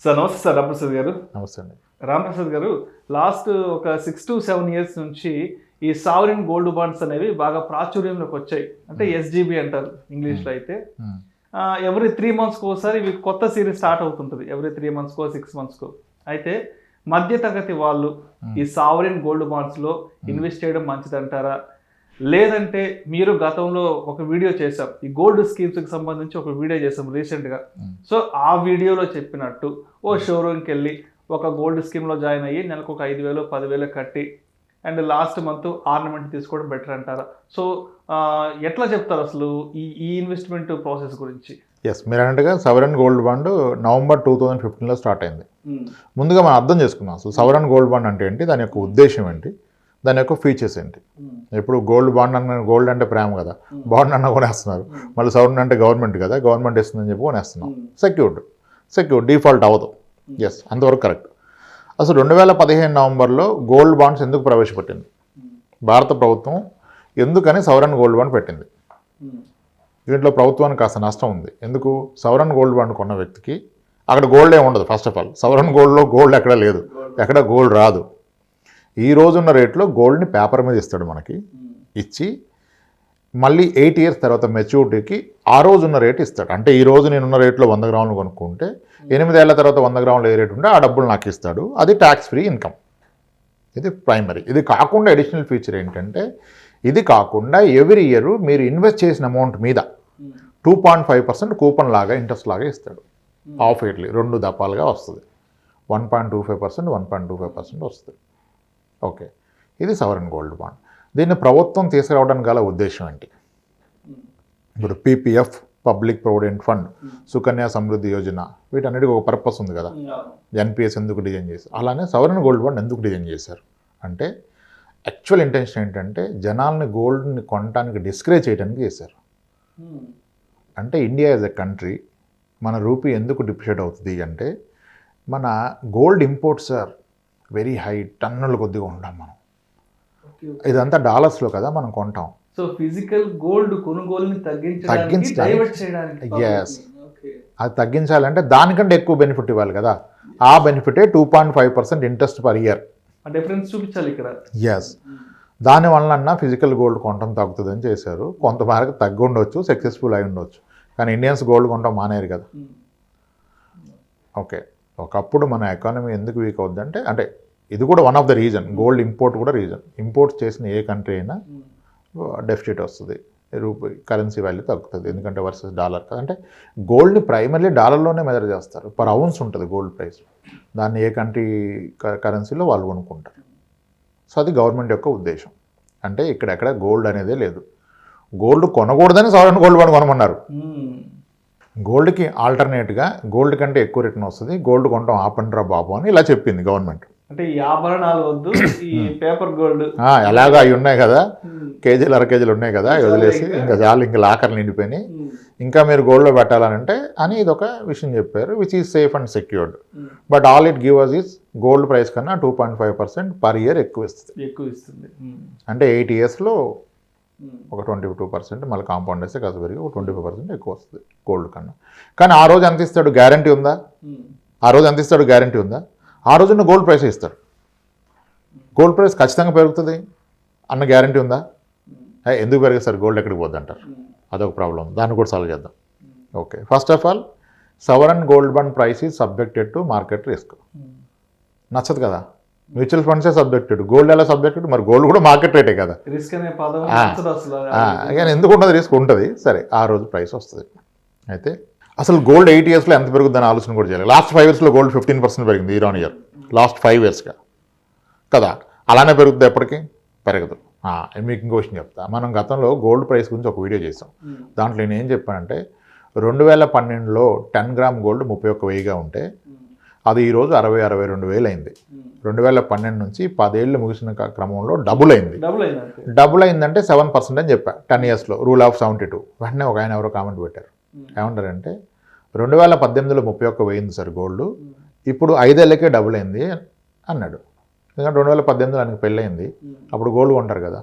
Sir నమస్తే sir Ramprasad గారు. నమస్తే అండి. రామప్రసాద్ గారు, లాస్ట్ ఒక 6 to 7 years నుంచి ఈ సావరిన్ గోల్డ్ బాండ్స్ అనేవి బాగా ప్రాచుర్యంలోకి వచ్చాయి. అంటే ఎస్జీబీ అంటారు ఇంగ్లీష్లో అయితే. ఎవ్రీ 3 months ఒకసారి ఇవి కొత్త సిరీస్ స్టార్ట్ అవుతుంటుంది. ఎవ్రీ 3 months 6 months అయితే మధ్యతరగతి వాళ్ళు ఈ సావరిన్ గోల్డ్ బాండ్స్లో ఇన్వెస్ట్ చేయడం మంచిదంటారా? లేదంటే మీరు గతంలో ఒక వీడియో చేసాం, ఈ గోల్డ్ స్కీమ్స్కి సంబంధించి ఒక వీడియో చేసాం రీసెంట్గా. సో ఆ వీడియోలో చెప్పినట్టు ఓ షోరూమ్కి వెళ్ళి ఒక గోల్డ్ స్కీమ్లో జాయిన్ అయ్యి నెలకు ఒక 5,000 10,000 కట్టి అండ్ లాస్ట్ మంత్ ఆర్నమెంట్ తీసుకోవడం బెటర్ అంటారా? సో ఎట్లా చెప్తారు అసలు ఈ ఇన్వెస్ట్మెంట్ ప్రాసెస్ గురించి? ఎస్, మీరు అన్నట్టుగా సవరన్ గోల్డ్ బాండ్ November 2015లో స్టార్ట్ అయింది. ముందుగా మనం అర్థం చేసుకుందాం అసలు సవరన్ గోల్డ్ బాండ్ అంటే ఏంటి, దాని యొక్క ఉద్దేశం ఏంటి, దాని యొక్క ఫీచర్స్ ఏంటి. ఇప్పుడు గోల్డ్ బాండ్ అన్న, గోల్డ్ అంటే ప్రేమ కదా, బాండ్ అన్న కొనేస్తున్నారు. మళ్ళీ సవరన్ అంటే గవర్నమెంట్ కదా, గవర్నమెంట్ ఇస్తుందని చెప్పి కొనేస్తున్నాం. సెక్యూర్డ్ డిఫాల్ట్ అవ్వదు. ఎస్, అంతవరకు కరెక్ట్. అసలు 2015 నవంబర్లో గోల్డ్ బాండ్స్ ఎందుకు ప్రవేశపెట్టింది భారత ప్రభుత్వం? ఎందుకని సవరన్ గోల్డ్ బాండ్ పెట్టింది? దీంట్లో ప్రభుత్వానికి కాస్త నష్టం ఉంది. ఎందుకు? సవరన్ గోల్డ్ బాండ్ కొన్న వ్యక్తికి అక్కడ గోల్డ్ ఏమి ఉండదు. ఫస్ట్ ఆఫ్ ఆల్ సవరన్ గోల్డ్లో గోల్డ్ ఎక్కడ లేదు, ఎక్కడ గోల్డ్ రాదు. ఈ రోజున్న రేట్లో గోల్డ్ని పేపర్ మీద ఇస్తాడు మనకి, ఇచ్చి మళ్ళీ 8 years తర్వాత మెచ్యూరిటీకి ఆ రోజున్న రేట్ ఇస్తాడు. అంటే ఈ రోజు నేనున్న రేట్లో 100 grams కొనుక్కుంటే 8 ఏళ్ల తర్వాత 100 grams ఏ రేట్ ఉంటే ఆ డబ్బులు నాకు ఇస్తాడు. అది ట్యాక్స్ ఫ్రీ ఇన్కమ్. ఇది ప్రైమరీ. ఇది కాకుండా అడిషనల్ ఫీచర్ ఏంటంటే, ఇది కాకుండా ఎవ్రీ ఇయర్ మీరు ఇన్వెస్ట్ చేసిన అమౌంట్ మీద 2.5% కూపన్ లాగా ఇంట్రెస్ట్ లాగా ఇస్తాడు. హాఫ్ ఇయర్లీ 2 దఫాలుగా వస్తుంది. 1.25%, 1.25% వస్తుంది. ఓకే, ఇది సవరన్ గోల్డ్ బాండ్. దీన్ని ప్రభుత్వం తీసుకురావడానికి గల ఉద్దేశం ఏంటి? ఇప్పుడు PPF, public provident fund, Sukanya Samriddhi Yojana, వీటన్నిటికీ ఒక పర్పస్ ఉంది కదా. ఎన్పిఎస్ ఎందుకు డిజైన్ చేశారు? అలానే సవరన్ గోల్డ్ బాండ్ ఎందుకు డిజైన్ చేశారు అంటే, యాక్చువల్ ఇంటెన్షన్ ఏంటంటే జనాల్ని గోల్డ్ని కొనడానికి డిస్కరేజ్ చేయడానికి చేశారు. అంటే ఇండియా యాజ్ ఎ కంట్రీ, మన రూపీ ఎందుకు డిప్రిషియేట్ అవుతుంది అంటే, మన gold imports are very high, టన్నుల కొద్దిగా ఉంటాం మనం. ఇదంతా డాలర్స్లో కదా మనం కొంటాం. సో ఫిజికల్ గోల్డ్ కొనుగోలుని తగ్గించడానికి, ఎస్, అది తగ్గించాలంటే దానికంటే ఎక్కువ బెనిఫిట్ ఇవ్వాలి కదా. ఆ బెనిఫిటే 2.5% ఇంట్రెస్ట్ పర్ ఇయర్. డిఫరెన్స్ చూపించాలి ఇక్కడ. ఎస్, దానివల్ల ఫిజికల్ గోల్డ్ కొనడం తగ్గుతుందని చేశారు. కొంతవరకు తగ్గి ఉండొచ్చు, సక్సెస్ఫుల్ అయి ఉండొచ్చు. కానీ ఇండియన్స్ గోల్డ్ కొనడం మానేరు కదా. ఓకే, ఒకప్పుడు మన ఎకానమీ ఎందుకు వీక్ అవుద్దంటే, అంటే ఇది కూడా one of the reason. Gold import కూడా రీజన్. ఇంపోర్ట్ చేసిన ఏ కంట్రీ అయినా డెఫిసిట్ వస్తుంది, రూపీ కరెన్సీ వాల్యూ తగ్గుతుంది. ఎందుకంటే వర్సెస్ డాలర్ కదా. అంటే గోల్డ్ని ప్రైమర్లీ డాలర్లోనే మెజర్ చేస్తారు. పర్ అవున్స్ ఉంటుంది గోల్డ్ ప్రైస్. దాన్ని ఏ కంట్రీ కరెన్సీలో వాళ్ళు కొనుక్కుంటారు. సో అది గవర్నమెంట్ యొక్క ఉద్దేశం. అంటే ఇక్కడెక్కడ గోల్డ్ అనేదే లేదు. Gold కొనకూడదని సవరన్ gold bond కొనమన్నారు. గోల్డ్కి ఆల్టర్నేట్గా గోల్డ్ కంటే ఎక్కువ రిటర్న్ వస్తుంది, గోల్డ్ కొనడం ఆపండ్రా బాబు అని ఇలా చెప్పింది గవర్నమెంట్. అంటే ఈ ఆభరణాలు వద్దు, ఈ పేపర్ గోల్డ్ ఎలాగా అవి ఉన్నాయి కదా, కేజీలు 1/2 కేజీలు ఉన్నాయి కదా, వదిలేసి ఇంకా చాలు, ఇంకా లాకర్లు నిండిపోయినాయి, ఇంకా మీరు గోల్డ్లో పెట్టాలంటే అని ఇది ఒక విషయం చెప్పారు. Which is safe and secured. But all it give us is gold price కన్నా 2.5% పర్ ఇయర్ ఎక్కువ ఇస్తుంది. అంటే 8 yearsలో ఒక 22%, మళ్ళీ కాంపౌండ్ వేస్తే కాస్త పెరిగి ఒక 25% ఎక్కువ వస్తుంది గోల్డ్ కన్నా. కానీ ఆ రోజు ఎంత ఇస్తాడు గ్యారంటీ ఉందా? ఆ రోజున్న గోల్డ్ ప్రైస్ ఇస్తాడు. గోల్డ్ ప్రైస్ ఖచ్చితంగా పెరుగుతుంది అన్న గ్యారంటీ ఉందా? ఎందుకు పెరిగేస్తారు, గోల్డ్ ఎక్కడికి పోద్ది అంటారు. అదొక ప్రాబ్లం. దాన్ని కూడా సాల్వ్ చేద్దాం. Okay, first of all సవరన్ gold bond price is subjected to market risk. నచ్చదు కదా, మ్యూచువల్ ఫండ్సే సబ్జెక్టెడ్, గోల్డ్ ఎలా సబ్జెక్టెడ్? మరి గోల్డ్ కూడా మార్కెట్ రేటే కదా. రిస్క్ అనే పదం కానీ ఎందుకు ఉంటుంది? రిస్క్ ఉంటుంది. సరే, ఆ రోజు ప్రైస్ వస్తుంది. అయితే అసలు గోల్డ్ 8 yearsలో ఎంత పెరుగుతుందని ఆలోచన కూడా చేయాలి. లాస్ట్ 5 yearsలో గోల్డ్ 15% పెరిగింది ఇయర్ ఆన్ ఇయర్. లాస్ట్ 5 yearsగా కదా. అలానే పెరుగుతుంది, ఎప్పటికీ పెరగదు. మీకు ఇంకో విషయం చెప్తా. మనం గతంలో గోల్డ్ ప్రైస్ గురించి ఒక వీడియో చేసాం. దాంట్లో నేను ఏం చెప్పానంటే, 2012లో 10 grams గోల్డ్ 31,000గా ఉంటే అది ఈరోజు 60,000-62,000 అయింది. 2012 నుంచి 10 ఏళ్ళు ముగిసిన క్రమంలో డబుల్ అయిందంటే 7% అని చెప్పా. 10 yearsలో రూల్ ఆఫ్ 72. వెంటనే ఒక ఆయన ఎవరో కామెంట్ పెట్టారు. ఏమంటారంటే, 2018లో 31,000 సార్ గోల్డ్, ఇప్పుడు 5 ఏళ్ళకే డబుల్ అయింది అన్నాడు. ఎందుకంటే 2018లో ఆయనకి పెళ్ళయింది, అప్పుడు గోల్డ్ కొంటారు కదా,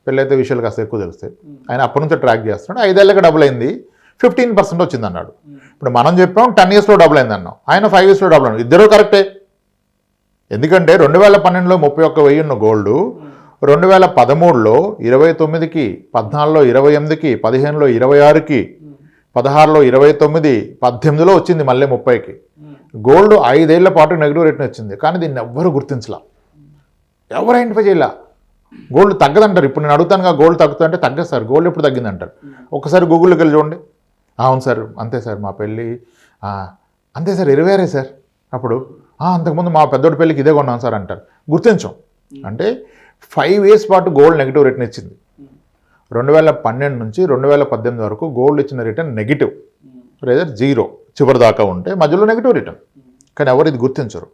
పెళ్ళైతే విషయాలు కాస్త ఎక్కువ తెలుస్తాయి. ఆయన అప్పటి నుంచి ట్రాక్ చేస్తున్నాడు. 5 ఏళ్ళకే డబుల్ అయింది, 15% వచ్చింది అన్నాడు. ఇప్పుడు మనం చెప్పాం 10 yearsలో డబుల్ అయింది అన్నాం, ఆయన 5 yearsలో డబుల్ అన్నాడు. ఇద్దరు కరెక్టే. ఎందుకంటే 2012లో 31,000 ఉన్న గోల్డ్ 2013లో 29కి, 14లో 28కి, 15లో 26కి, 16లో 29, 18లో వచ్చింది మళ్ళీ 30కి. గోల్డ్ 5 ఏళ్ల పాటు నెగిటివ్ రేట్ని వచ్చింది. కానీ దీన్ని ఎవ్వరు గుర్తించలా, ఎవరు ఐడెంటిఫై చేయలే. గోల్డ్ తగ్గదంటారు. ఇప్పుడు నేను అడుగుతానుగా గోల్డ్ తగ్గుతుందంటే తగ్గదు సార్, గోల్డ్ ఎప్పుడు తగ్గింది అంటారు. ఒకసారి గూగుల్కి వెళ్ళి చూడండి. అవును సార్, అంతే సార్, మా పెళ్ళి అంతే సార్ 26 సార్, అప్పుడు అంతకుముందు మా పెద్దోడి పెళ్ళికి ఇదే కొన్నాం సార్ అంటారు. గుర్తించం. అంటే 5 years పాటు గోల్డ్ నెగిటివ్ రిటర్న్ ఇచ్చింది. 2012 నుంచి 2018 వరకు గోల్డ్ ఇచ్చిన రిటర్న్ నెగిటివ్, లేదా 0 చివరి దాకా ఉంటే మధ్యలో నెగిటివ్ రిటర్న్. కానీ ఎవరు ఇది గుర్తించరు.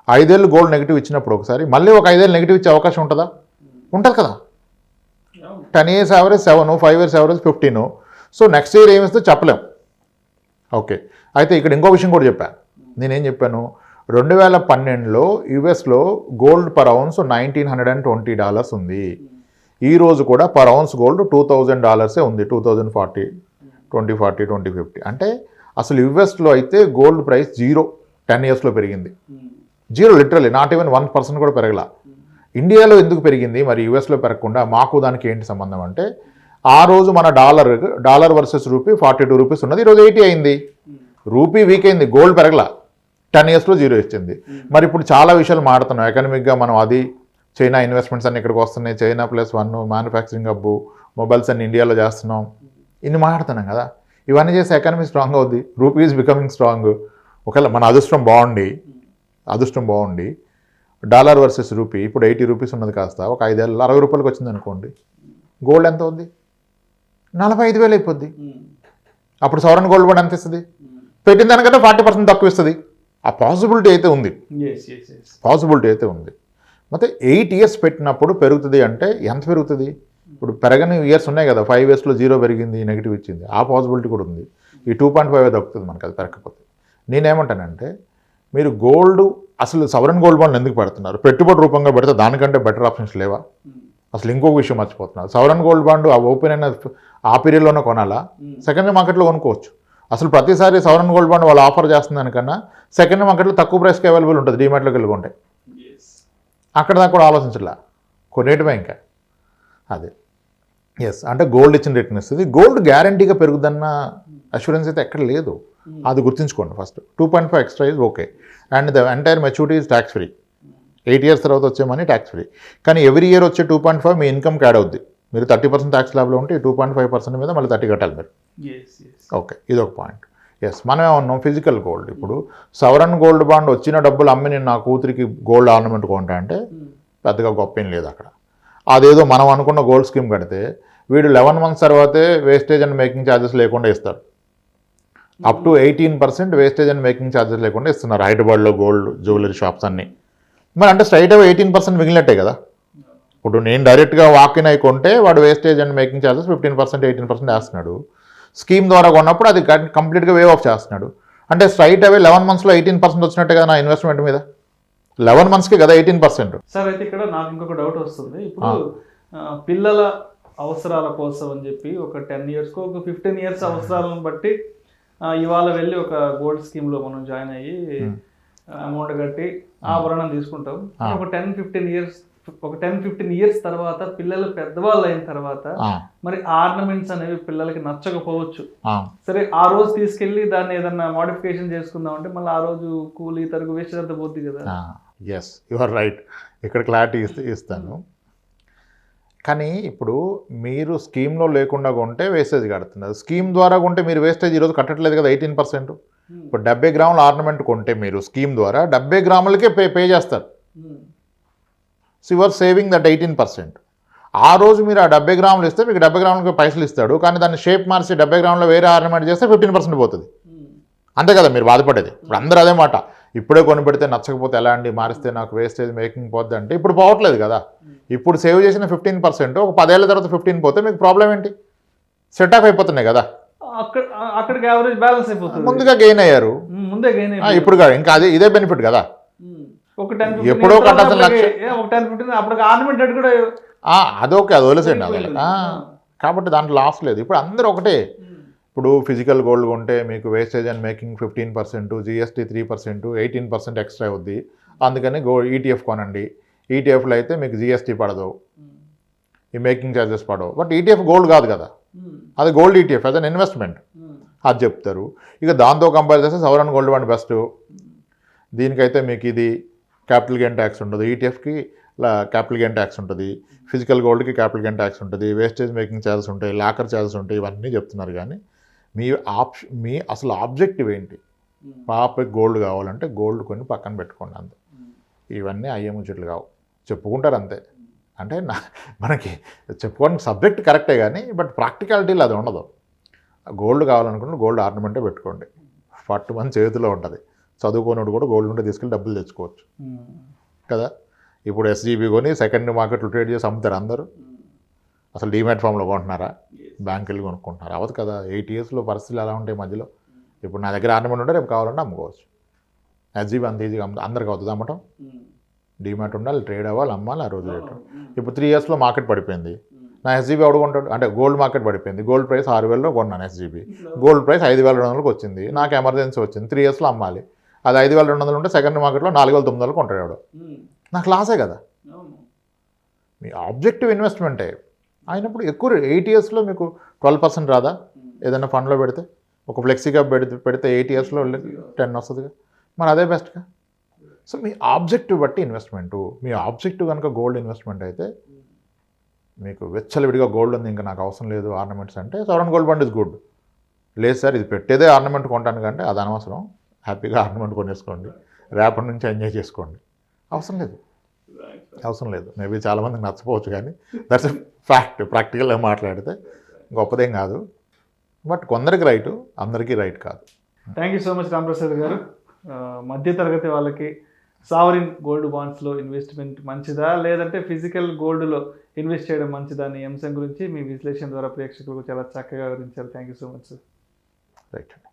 5 ఏళ్ళు గోల్డ్ నెగిటివ్ ఇచ్చినప్పుడు ఒకసారి మళ్ళీ ఒక 5 ఏళ్ళు నెగిటివ్ ఇచ్చే అవకాశం ఉంటుందా? ఉంటుంది కదా. 10 years average 7, 5 years average 15. So next year ఏమిస్తే చెప్పలేం. ఓకే, అయితే ఇక్కడ ఇంకో విషయం కూడా చెప్పాను. నేనేం చెప్పాను, 2012లో యుఎస్లో గోల్డ్ పర్ ఔన్స్ $1,920 ఉంది. ఈరోజు కూడా పర్ ఔన్స్ గోల్డ్ $2,000 ఉంది. 2040, 2040, 2050. అంటే అసలు యుఎస్లో అయితే గోల్డ్ ప్రైస్ 0 10 yearsలో పెరిగింది. 0 లిటరల్లీ, నాట్ ఈవెన్ 1% కూడా పెరగల. ఇండియాలో ఎందుకు పెరిగింది మరి యుఎస్లో పెరగకుండా? మాకు దానికి ఏంటి సంబంధం అంటే, ఆ రోజు మన డాలర్ వర్సెస్ రూపీ 42 రూపీస్ ఉన్నది, ఈరోజు 80 అయింది. రూపీ వీక్ అయింది, గోల్డ్ పెరగల. 10 yearsలో 0 ఇచ్చింది. మరి ఇప్పుడు చాలా విషయాలు మాడుతున్నాం ఎకనామిక్గా. మనం అది చైనా ఇన్వెస్ట్మెంట్స్ అన్ని ఇక్కడికి వస్తున్నాయి, చైనా +1, మ్యానుఫ్యాక్చరింగ్ హబ్బు, మొబైల్స్ అన్ని ఇండియాలో చేస్తున్నాం, ఇన్ని మాట్లాడుతున్నాం కదా. ఇవన్నీ చేస్తే ఎకానమీ స్ట్రాంగ్ అవుద్ది, రూపీ ఈజ్ బికమింగ్ స్ట్రాంగ్. ఒకవేళ మన అదృష్టం బాగుండి డాలర్ వర్సెస్ రూపీ ఇప్పుడు 80 రూపీస్ ఉన్నది కాస్త ఒక 5 ఏళ్ళలో 60 రూపాయలకి వచ్చింది అనుకోండి, గోల్డ్ ఎంత అవుద్ది? 45,000 అయిపోద్ది. అప్పుడు సవరన్ గోల్డ్ బాండ్ ఎంత ఇస్తుంది? పెట్టిన దానికంటే 40% తక్కువ ఇస్తుంది. ఆ పాసిబిలిటీ అయితే ఉంది. ಮತ್ತೆ 8 years పెట్టినప్పుడు పెరుగుతుంది అంటే ఎంత పెరుగుతుంది? ఇప్పుడు పెరగని ఇయర్స్ ఉన్నాయి కదా, 5 yearsలో 0 పెరిగింది, నెగిటివ్ ఇచ్చింది, ఆ పాసిబిలిటీ కూడా ఉంది. ఈ 2.5 తగ్గుతుంది మనకి అది పెరగకపోతే. నేనేమంటానంటే, మీరు గోల్డ్ అసలు సవరన్ గోల్డ్ బాండ్ ఎందుకు పెడుతున్నారు? పెట్టుబడి రూపంగా పెడితే దానికంటే బెటర్ ఆప్షన్స్ లేవా? అసలు ఇంకొక విషయం మర్చిపోతున్నారు, సవరన్ గోల్డ్ బాండ్ ఆ ఓపెన్ అయిన ఆ పీరియడ్లోనే కొనాలా? సెకండరీ మార్కెట్లో కొనుక్కోవచ్చు. అసలు ప్రతిసారి సవరన్ గోల్డ్ బాండ్ వాళ్ళు ఆఫర్ చేస్తున్న దానికన్నా సెకండరీ మార్కెట్లో తక్కువ ప్రైస్కి అవైలబుల్ ఉంటుంది. డీమార్ట్లోకి వెళ్ళి కొంటే అక్కడ దాకా కూడా ఆలోచించట్లా, కొనేయటమే ఇంకా. అదే అంటే గోల్డ్ ఇచ్చిన రిటర్న్ ఇస్తుంది. గోల్డ్ గ్యారంటీగా పెరుగుదన్న అష్యూరెన్స్ అయితే ఎక్కడ లేదు, అది గుర్తుంచుకోండి first. 2.5 extra is okay, and the entire maturity is tax free. 8 years తర్వాత వచ్చే మనీ ట్యాక్స్ ఫ్రీ. కానీ ఎవ్రీ ఇయర్ వచ్చే 2.5 మీ ఇన్కమ్కి యాడ్ అవుద్ది. మీరు 30% ట్యాక్స్ ల్యాబ్లో ఉంటే 2.5% మీద మళ్ళీ 30 కట్టాలి మీరు. ఓకే, ఇది ఒక పాయింట్. మనమే ఉన్నాం ఫిజికల్ గోల్డ్. ఇప్పుడు సవరన్ గోల్డ్ బాండ్ వచ్చిన డబ్బులు అమ్మి నేను నా కూతురికి గోల్డ్ ఆర్నమెంట్ కొంటా అంటే పెద్దగా గొప్ప ఏం లేదు అక్కడ. అదేదో మనం అనుకున్న గోల్డ్ స్కీమ్ కడితే వీడు 11 months తర్వాతే వేస్టేజ్ అండ్ మేకింగ్ ఛార్జెస్ లేకుండా ఇస్తారు. Up to 18% wastage and making charges లేకుండా ఇస్తున్నారు హైదరాబాద్లో గోల్డ్ జ్యువెలరీ షాప్స్ అన్నీ. మరి అంటే స్ట్రైట్ అవే 18% మిగిలినట్టే కదా. ఇప్పుడు నేను డైరెక్ట్గా వాకిన్ అయి కొంటే వాడు వేస్టేజ్ అండ్ మేకింగ్ ఛార్జెస్ 15%, 18% వేస్తున్నాడు. స్కీమ్ ద్వారా కొన్నప్పుడు అది కంప్లీట్గా వేవ్ ఆఫ్ చేస్తున్నాడు. అంటే స్ట్రైట్ అవే 11 monthsలో 18% వచ్చినట్టే కదా నా ఇన్వెస్ట్మెంట్ మీద. 11 monthsకి కదా 18%. సార్ అయితే ఇక్కడ నాకు ఇంకొక డౌట్ వస్తుంది. ఇప్పుడు పిల్లల అవసరాల కోసం అని చెప్పి ఒక 10 years ఒక 15 years అవసరాలను బట్టి ఇవాళ వెళ్ళి ఒక గోల్డ్ స్కీమ్లో మనం జాయిన్ అయ్యి అమౌంట్ కట్టి ఆభరణం తీసుకుంటాం. ఒక 10-15 years తర్వాత పిల్లలు పెద్దవాళ్ళు అయిన తర్వాత మరి ఆర్నమెంట్స్ అనేవి పిల్లలకి నచ్చకపోవచ్చు. సరే, ఆ రోజు తీసుకెళ్ళి దాన్ని ఏదన్నా మోడిఫికేషన్ చేసుకుందాం అంటే మళ్ళీ ఆ రోజు కూలీ తరుగు వేస్ట్ అంత పోద్ది కదా. Yes, you are right. ఇక్కడ క్లారిటీ ఇస్తాను. కానీ ఇప్పుడు మీరు స్కీమ్లో లేకుండా కొంటే వేస్టేజ్ కడుతున్నారు, స్కీమ్ ద్వారా కొంటే మీరు వేస్టేజ్ ఈరోజు కట్టట్లేదు కదా 18%. ఇప్పుడు 70 grams ఆర్నమెంట్ కొంటే మీరు స్కీమ్ ద్వారా 70 grams పే చేస్తారు. So your saving that 18%. ఆ రోజు మీరు ఆ 70 grams ఇస్తే మీకు 70 grams పైసలు ఇస్తాడు, కానీ దాన్ని షేప్ మార్చి 70 grams వేరే ఆర్నమెంట్ చేస్తే 15% పోతుంది. అంతే కదా మీరు బాధపడేది. ఇప్పుడు అందరూ అదే మాట, ఇప్పుడే కొని పెడితే నచ్చకపోతే ఎలా అండి, మారిస్తే నాకు వేస్టేజ్ మేకింగ్ పోద్ది అంటే ఇప్పుడు పోవట్లేదు కదా. ఇప్పుడు సేవ్ చేసిన 15% ఒక 10 ఏళ్ల తర్వాత 15 పోతే మీకు ప్రాబ్లం ఏంటి? సెట్ ఆఫ్ అయిపోతున్నాయి కదా, అక్కడికి యావరేజ్ బ్యాలెన్స్ అయిపోతుంది. ముందుగా గెయిన్ అయ్యారు, ఇప్పుడు ఇంకా అదే ఇదే బెనిఫిట్ కదా. ఎప్పుడో కట్టాల్సిన అదొకే, అది వదిలేసండి. అది కాబట్టి దాంట్లో లాస్ లేదు. ఇప్పుడు అందరూ ఒకటే. ఇప్పుడు ఫిజికల్ గోల్డ్ కొంటే మీకు wastage and making 15%, GST 3%, 18% extra అవుద్ది. అందుకని ఈటీఎఫ్ కొనండి. ఈటీఎఫ్లో అయితే మీకు జిఎస్టీ పడదు, ఈ మేకింగ్ ఛార్జెస్ పడవు. బట్ ఈటీఎఫ్ గోల్డ్ కాదు కదా, అది gold ETF as an investment అది చెప్తారు. ఇక దాంతో కంపేర్ చేస్తే సవరన్ గోల్డ్ బాండ్ బెస్ట్. దీనికైతే మీకు ఇది క్యాపిటల్ గెయిన్ ట్యాక్స్ ఉండదు, ఈటీఎఫ్కి క్యాపిటల్ గెయిన్ ట్యాక్స్ ఉంటుంది, ఫిజికల్ గోల్డ్కి క్యాపిటల్ గెయిన్ ట్యాక్స్ ఉంటుంది, వేస్టేజ్ మేకింగ్ ఛార్జెస్ ఉంటాయి, లాకర్ ఛార్జెస్ ఉంటాయి. ఇవన్నీ చెప్తున్నారు. కానీ మీ అసలు ఆబ్జెక్టివ్ ఏంటి? పాపకి గోల్డ్ కావాలంటే గోల్డ్ కొన్ని పక్కన పెట్టుకోండి అంతే. ఇవన్నీ అయ్యే ముచ్చట్లు కావు, చెప్పుకుంటారు అంతే. అంటే మనకి చెప్పుకోవడానికి సబ్జెక్ట్ కరెక్టే కానీ బట్ ప్రాక్టికాలిటీలో అది ఉండదు. గోల్డ్ కావాలనుకుంటే గోల్డ్ ఆర్నమెంటే పెట్టుకోండి, పట్టు మంది చేతిలో ఉంటుంది. చదువుకోనోడు కూడా గోల్డ్ ఉంటే తీసుకెళ్ళి డబ్బులు తెచ్చుకోవచ్చు కదా. ఇప్పుడు ఎస్జీబీ కొని సెకండ్ మార్కెట్లో ట్రేడ్ చేసి అమ్ముతారు అందరూ. అసలు డీమ్యాట్ ఫామ్లో కొంటున్నారా? బ్యాంక్ వెళ్ళి కొనుక్కుంటున్నారు? అవ్వదు కదా. 8 ఇయర్స్లో పరిస్థితులు ఎలా ఉంటాయి మధ్యలో. ఇప్పుడు నా దగ్గర ఆర్నమెంట్ ఉంటే రేపు కావాలంటే అమ్ముకోవచ్చు. ఎస్జీబీ అంత ఈజీగా అందరికి అవుతుంది అమ్మటం. డీమ్యాట్ ఉండాలి, ట్రేడ్ అవ్వాలి, అమ్మాలి, ఆ రోజు రేటు. ఇప్పుడు 3 ఇయర్స్లో మార్కెట్ పడిపోయింది. నా ఎస్జీబీ ఎవడు కొంటాడు? అంటే గోల్డ్ మార్కెట్ పడిపోయింది, గోల్డ్ ప్రైస్ 6,000లో కొన్నాను ఎస్జీబీ, గోల్డ్ ప్రైస్ 5,200కి వచ్చింది, నాకు ఎమర్జెన్సీ వచ్చింది, 3 ఇయర్స్లో అమ్మాలి. అది 5,200 ఉంటే సెకండ్ మార్కెట్లో 4,900 కొంటాడు ఎవడు, నాకు లాసే కదా. మీ ఆబ్జెక్టివ్ ఇన్వెస్ట్మెంటే అయినప్పుడు ఎక్కువ 8 ఇయర్స్లో మీకు 12% రాదా? ఏదైనా ఫండ్లో పెడితే ఒక ఫ్లెక్సీగా పెడితే 8 ఇయర్స్లో 10 వస్తుందిగా, మరి అదే బెస్ట్గా. సో మీ ఆబ్జెక్టివ్ బట్టి ఇన్వెస్ట్మెంటు. మీ ఆబ్జెక్టివ్ కనుక గోల్డ్ ఇన్వెస్ట్మెంట్ అయితే మీకు వెచ్చలవిడిగా గోల్డ్ ఉంది ఇంకా నాకు అవసరం లేదు ఆర్నమెంట్స్ అంటే సవరన్ గోల్డ్ బాండ్ ఇస్ గుడ్. లేదు సార్ ఇది పెట్టేదే ఆర్నమెంట్ కొంటాను కంటే అది అనవసరం, హ్యాపీగా ఆర్నమెంట్ కొనేసుకోండి, రేపటి నుంచి ఎంజాయ్ చేసుకోండి. అవసరం లేదు. మేబీ చాలామందికి నచ్చపోవచ్చు కానీ దట్స్ ఎ ఫ్యాక్ట్. ప్రాక్టికల్గా మాట్లాడితే గొప్పదేం కాదు, బట్ కొందరికి రైటు, అందరికీ రైట్ కాదు. Thank you so much Ramprasad గారు. మధ్యతరగతి వాళ్ళకి సావరిన్ గోల్డ్ బాండ్స్లో ఇన్వెస్ట్మెంట్ మంచిదా లేదంటే ఫిజికల్ గోల్డ్లో ఇన్వెస్ట్ చేయడం మంచిదా అనే అంశం గురించి మీ విశ్లేషణ ద్వారా ప్రేక్షకులకు చాలా చక్కగా వివరించారు. Thank you so much sir. Right అండి.